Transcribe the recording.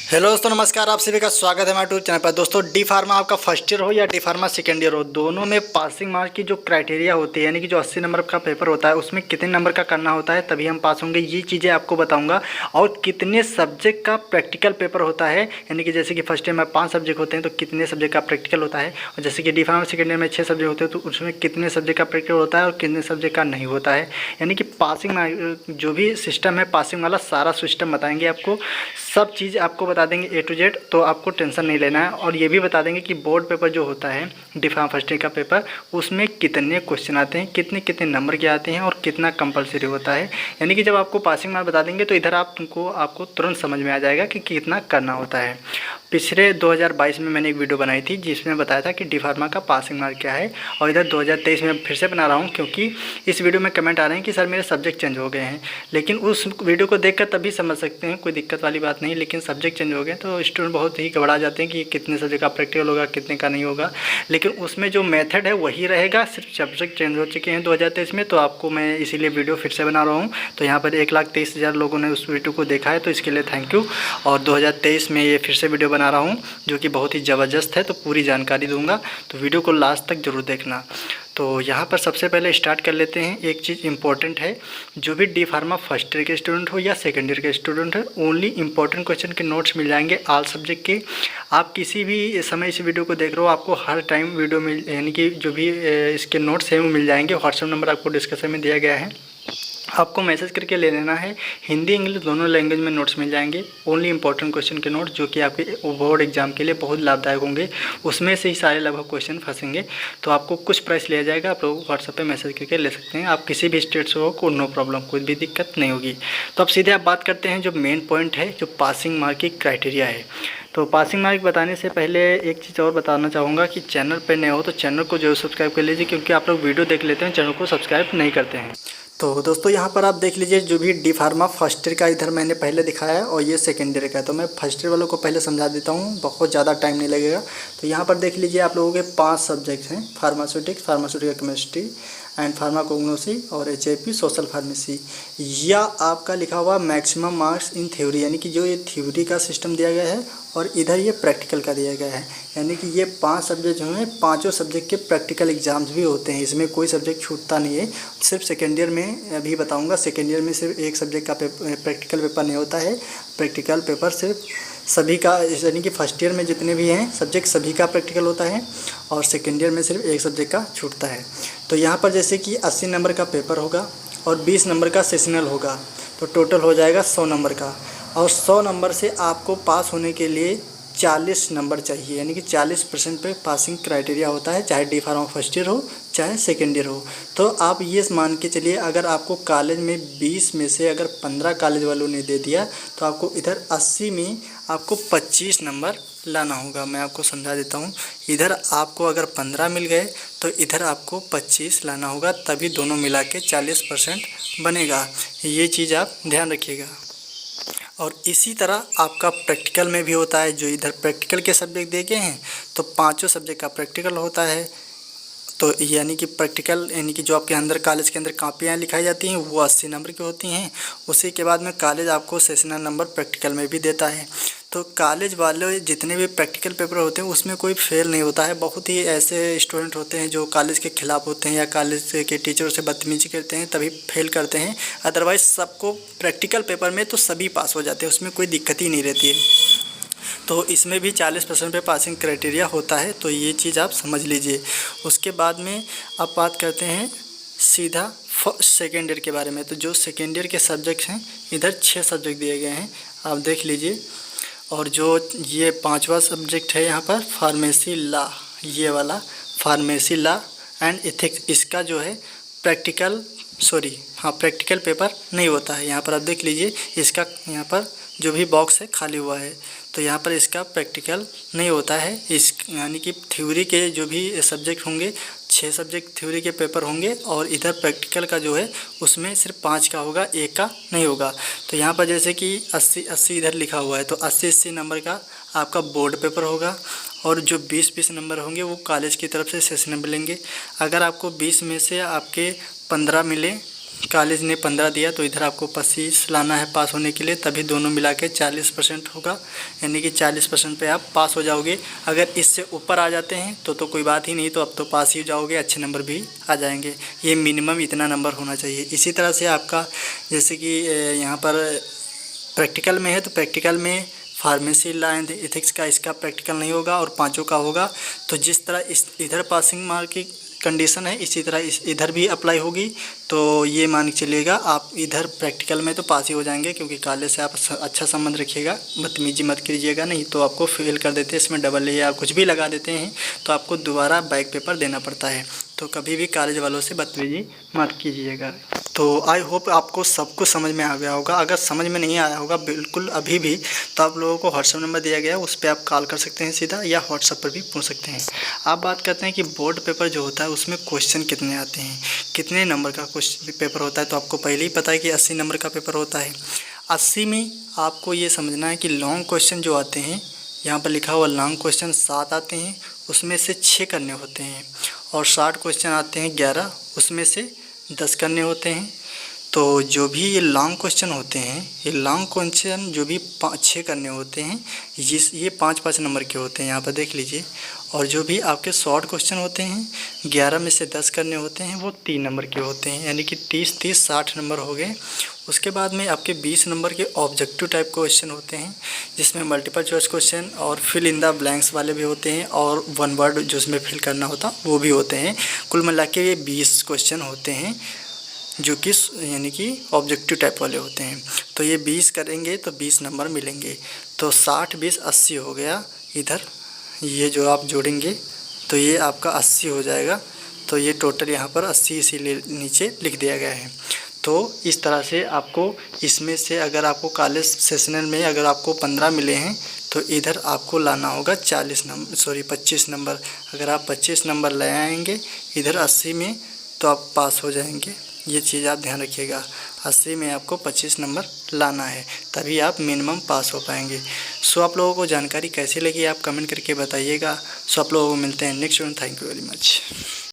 Hello दोस्तों, नमस्कार। आप सभी का स्वागत है हमारे यूट्यूब चैनल पर। दोस्तों, डी फार्मा आपका फर्स्ट ईयर हो या डी फार्मा सेकेंड ईयर हो, दोनों में पासिंग मार्क की जो क्राइटेरिया होती है, यानी कि जो 80 नंबर का पेपर होता है उसमें कितने नंबर का करना होता है तभी हम पास होंगे, ये चीज़ें आपको बताऊंगा। और कितने सब्जेक्ट का प्रैक्टिकल पेपर होता है, यानी कि जैसे कि फर्स्ट ईयर में 5 सब्जेक्ट होते हैं तो कितने सब्जेक्ट का प्रैक्टिकल होता है, और जैसे कि डी फार्मा सेकेंड ईयर में 6 सब्जेक्ट होते हैं तो उसमें कितने सब्जेक्ट का प्रैक्टिकल होता है और कितने सब्जेक्ट का नहीं होता है। यानी कि पासिंग जो भी सिस्टम है, पासिंग वाला सारा सिस्टम बताएंगे आपको, सब चीज़ आपको बता देंगे ए टू जेड, तो आपको टेंशन नहीं लेना है। और ये भी बता देंगे कि बोर्ड पेपर जो होता है डी फार्मा फर्स्ट ईयर का पेपर, उसमें कितने क्वेश्चन आते हैं, कितने कितने नंबर के आते हैं और कितना कंपलसरी होता है। यानी कि जब आपको पासिंग मार्क बता देंगे तो इधर आपको तुरंत समझ में आ जाएगा कि कितना करना होता है। पिछले 2022 में मैंने एक वीडियो बनाई थी जिसमें बताया था कि डी फार्मा का पासिंग मार्क क्या है, और इधर 2023 में फिर से बना रहा हूँ क्योंकि इस वीडियो में कमेंट आ रहे हैं कि सर मेरे सब्जेक्ट चेंज हो गए हैं। लेकिन उस वीडियो को देखकर तभी समझ सकते हैं, कोई दिक्कत वाली बात नहीं। लेकिन सब्जेक्ट चेंज हो गए तो स्टूडेंट बहुत ही घबरा जाते हैं कि कितने सब्जेक्ट का प्रैक्टिकल होगा, कितने का नहीं होगा। लेकिन उसमें जो मेथड है वही रहेगा, सिर्फ सब्जेक्ट चेंज हो चुके हैं 2023 में। तो आपको मैं इसीलिए वीडियो फिर से बना रहा हूँ। तो यहाँ पर 1,23,000 लोगों ने उस वीडियो को देखा है, तो इसके लिए थैंक यू। और 2023 में ये फिर से वीडियो बना रहा हूँ जो कि बहुत ही ज़बरदस्त है, तो पूरी जानकारी दूंगा, तो वीडियो को लास्ट तक ज़रूर देखना। तो यहाँ पर सबसे पहले स्टार्ट कर लेते हैं। एक चीज़ इंपॉर्टेंट है, जो भी डी फार्मा फर्स्ट ईयर के स्टूडेंट हो या सेकेंड ईयर के स्टूडेंट है, ओनली इंपॉर्टेंट क्वेश्चन के नोट्स मिल जाएंगे ऑल सब्जेक्ट के। आप किसी भी समय इस वीडियो को देख रहे हो, आपको हर टाइम वीडियो मिल, यानी कि जो भी इसके नोट्स हैं वो मिल जाएंगे। व्हाट्सएप नंबर आपको डिस्क्रिप्शन में दिया गया है, आपको मैसेज करके ले लेना है। हिंदी इंग्लिश दोनों लैंग्वेज में नोट्स मिल जाएंगे, ओनली इंपॉर्टेंट क्वेश्चन के नोट्स, जो कि आपके बोर्ड एग्जाम के लिए बहुत लाभदायक होंगे। उसमें से ही सारे लगभग क्वेश्चन फंसेंगे। तो आपको कुछ प्राइस लिया जाएगा, आप लोग व्हाट्सएप पे मैसेज करके ले सकते हैं। आप किसी भी स्टेट से हो, कोई नो प्रॉब्लम, कोई भी दिक्कत नहीं होगी। तो अब सीधे आप बात करते हैं जो मेन पॉइंट है, जो पासिंग मार्क की क्राइटेरिया है। तो पासिंग मार्क बताने से पहले एक चीज़ और बताना चाहूँगा कि चैनल पर नए हो तो चैनल को जरूर सब्सक्राइब कर लीजिए, क्योंकि आप लोग वीडियो देख लेते हैं, चैनल को सब्सक्राइब नहीं करते हैं। तो दोस्तों, यहाँ पर आप देख लीजिए, जो भी डी फार्मा फर्स्ट ईयर का इधर मैंने पहले दिखाया है और ये सेकेंड ईयर का है। तो मैं फर्स्ट ईयर वालों को पहले समझा देता हूँ, बहुत ज़्यादा टाइम नहीं लगेगा। तो यहाँ पर देख लीजिए, आप लोगों के 5 सब्जेक्ट हैं, pharmaceutics, pharmaceutical chemistry and pharmacognosy और एचआईपी सोशल फार्मेसी। या आपका लिखा हुआ मैक्सिमम मार्क्स इन थ्योरी, यानी कि जो ये थ्योरी का सिस्टम दिया गया है और इधर ये प्रैक्टिकल का दिया गया है। यानी कि ये 5 सब्जेक्ट जो हैं, पाँचों सब्जेक्ट के प्रैक्टिकल एग्जाम्स भी होते हैं, इसमें कोई सब्जेक्ट छूटता नहीं है। सिर्फ सेकेंड ईयर में अभी बताऊंगा, सेकेंड ईयर में सिर्फ एक सब्जेक्ट का प्रैक्टिकल पेपर नहीं होता है। प्रैक्टिकल पेपर सिर्फ सभी का, यानी कि फर्स्ट ईयर में जितने भी हैं सब्जेक्ट सभी का प्रैक्टिकल होता है, और सेकेंड ईयर में सिर्फ एक सब्जेक्ट का छूटता है। तो यहाँ पर जैसे कि 80 नंबर का पेपर होगा और 20 नंबर का सेशनल होगा, तो टोटल हो जाएगा 100 नंबर का। और 100 नंबर से आपको पास होने के लिए 40 नंबर चाहिए, यानी कि 40% पे पासिंग क्राइटेरिया होता है, चाहे डी फार्मा फर्स्ट ईयर हो चाहे सेकेंड ईयर हो। तो आप ये मान के चलिए, अगर आपको कॉलेज में 20 में से अगर 15 कॉलेज वालों ने दे दिया, तो आपको इधर 80 में आपको 25 नंबर लाना होगा। मैं आपको समझा देता हूँ, इधर आपको अगर 15 मिल गए तो इधर आपको 25 लाना होगा, तभी दोनों मिला के 40% बनेगा। ये चीज़ आप ध्यान रखिएगा। और इसी तरह आपका प्रैक्टिकल में भी होता है, जो इधर प्रैक्टिकल के सब्जेक्ट दिए गए हैं तो पांचों सब्जेक्ट का प्रैक्टिकल होता है। तो यानी कि प्रैक्टिकल, यानी कि जो आपके अंदर कॉलेज के अंदर कापियाँ लिखाई जाती हैं वो 80 नंबर की होती हैं। उसी के बाद में कॉलेज आपको सेशनल नंबर प्रैक्टिकल में भी देता है। तो कॉलेज वाले जितने भी प्रैक्टिकल पेपर होते हैं उसमें कोई फेल नहीं होता है। बहुत ही ऐसे स्टूडेंट होते हैं जो कॉलेज के खिलाफ होते हैं या कॉलेज के टीचरों से बदतमीजी करते हैं, तभी फेल करते हैं। अदरवाइज़ सबको प्रैक्टिकल पेपर में तो सभी पास हो जाते हैं, उसमें कोई दिक्कत ही नहीं रहती है। तो इसमें भी 40% पे पासिंग क्राइटेरिया होता है, तो ये चीज़ आप समझ लीजिए। उसके बाद में अब बात करते हैं सीधा सेकेंड ईयर के बारे में। तो जो सेकेंड ईयर के सब्जेक्ट हैं, इधर 6 सब्जेक्ट दिए गए हैं, आप देख लीजिए। और जो ये 5वां सब्जेक्ट है यहाँ पर फार्मेसी लॉ, ये वाला फार्मेसी लॉ एंड एथिक्स, इसका जो है प्रैक्टिकल पेपर नहीं होता है। यहाँ पर आप देख लीजिए, इसका यहाँ पर जो भी बॉक्स है खाली हुआ है, तो यहाँ पर इसका प्रैक्टिकल नहीं होता है। इस यानी कि थ्योरी के जो भी सब्जेक्ट होंगे, 6 सब्जेक्ट थ्योरी के पेपर होंगे, और इधर प्रैक्टिकल का जो है उसमें सिर्फ 5 का होगा, 1 का नहीं होगा। तो यहाँ पर जैसे कि 80 इधर लिखा हुआ है, तो 80 नंबर का आपका बोर्ड पेपर होगा, और जो 20 नंबर होंगे वो कॉलेज की तरफ से सेशनल मिलेंगे। अगर आपको 20 में से आपके 15 मिले कॉलेज ने 15 दिया तो इधर आपको 25 लाना है पास होने के लिए, तभी दोनों मिला के 40% होगा, यानी कि 40% पे आप पास हो जाओगे। अगर इससे ऊपर आ जाते हैं तो कोई बात ही नहीं, तो अब तो पास ही हो जाओगे, अच्छे नंबर भी आ जाएंगे। ये मिनिमम इतना नंबर होना चाहिए। इसी तरह से आपका जैसे कि यहाँ पर प्रैक्टिकल में है, तो प्रैक्टिकल में फार्मेसी लाइन एथिक्स का इसका प्रैक्टिकल नहीं होगा और पाँचों का होगा। तो जिस तरह इधर पासिंग मार्क की कंडीशन है, इसी तरह इधर भी अप्लाई होगी। तो ये मान के चलिएगा आप इधर प्रैक्टिकल में तो पास ही हो जाएंगे, क्योंकि कॉलेज से आप अच्छा संबंध रखिएगा, बदतमीजी मत कीजिएगा, नहीं तो आपको फेल कर देते हैं। इसमें डबल या कुछ भी लगा देते हैं तो आपको दोबारा बैक पेपर देना पड़ता है। तो कभी भी कॉलेज वालों से बदतमीजी मत कीजिएगा। तो आई होप आपको सब कुछ समझ में आ गया होगा। अगर समझ में नहीं आया होगा बिल्कुल अभी भी, तो आप लोगों को व्हाट्सएप नंबर दिया गया है, उस पर आप कॉल कर सकते हैं सीधा, या व्हाट्सएप पर भी पूछ सकते हैं। आप बात करते हैं कि बोर्ड पेपर जो होता है उसमें क्वेश्चन कितने आते हैं, कितने नंबर का क्वेश्चन पेपर होता है, तो आपको पहले ही पता है कि 80 नंबर का पेपर होता है। 80 में आपको ये समझना है कि लॉन्ग क्वेश्चन जो आते हैं, यहाँ पर लिखा हुआ लॉन्ग क्वेश्चन 7 आते हैं, उसमें से 6 करने होते हैं, और शॉर्ट क्वेश्चन आते हैं 11, उसमें से 10 करने होते हैं। तो जो भी ये लॉन्ग क्वेश्चन होते हैं, ये लॉन्ग क्वेश्चन जो भी 6 करने होते हैं, ये 5-5 नंबर के होते हैं, यहाँ पर देख लीजिए। और जो भी आपके शॉर्ट क्वेश्चन होते हैं 11 में से 10 करने होते हैं, वो 3 नंबर के होते हैं, यानी कि 30-30 60 नंबर हो गए। उसके बाद में आपके 20 नंबर के ऑब्जेक्टिव टाइप क्वेश्चन होते हैं, जिसमें मल्टीपल चॉइस क्वेश्चन और फिल इन द ब्लैंक्स वाले भी होते हैं, और 1 वर्ड जो उसमें फिल करना होता वो भी होते हैं। कुल मिला के ये 20 क्वेश्चन होते हैं, जो कि यानी कि ऑब्जेक्टिव टाइप वाले होते हैं। तो ये 20 करेंगे तो 20 नंबर मिलेंगे। तो 60 20 80 हो गया। इधर ये जो आप जोड़ेंगे तो ये आपका 80 हो जाएगा। तो ये टोटल यहाँ पर 80 इसीलिए नीचे लिख दिया गया है। तो इस तरह से आपको इसमें से अगर आपको कॉलेज सेशनल में अगर आपको 15 मिले हैं तो इधर आपको लाना होगा 25 नंबर। अगर आप 25 नंबर ले आएंगे इधर 80 में तो आप पास हो जाएंगे। ये चीज़ आप ध्यान रखिएगा, 80 में आपको 25 नंबर लाना है, तभी आप मिनिमम पास हो पाएंगे। सो आप लोगों को जानकारी कैसी लगी आप कमेंट करके बताइएगा। सो आप लोगों को मिलते हैं next video. Thank you very much.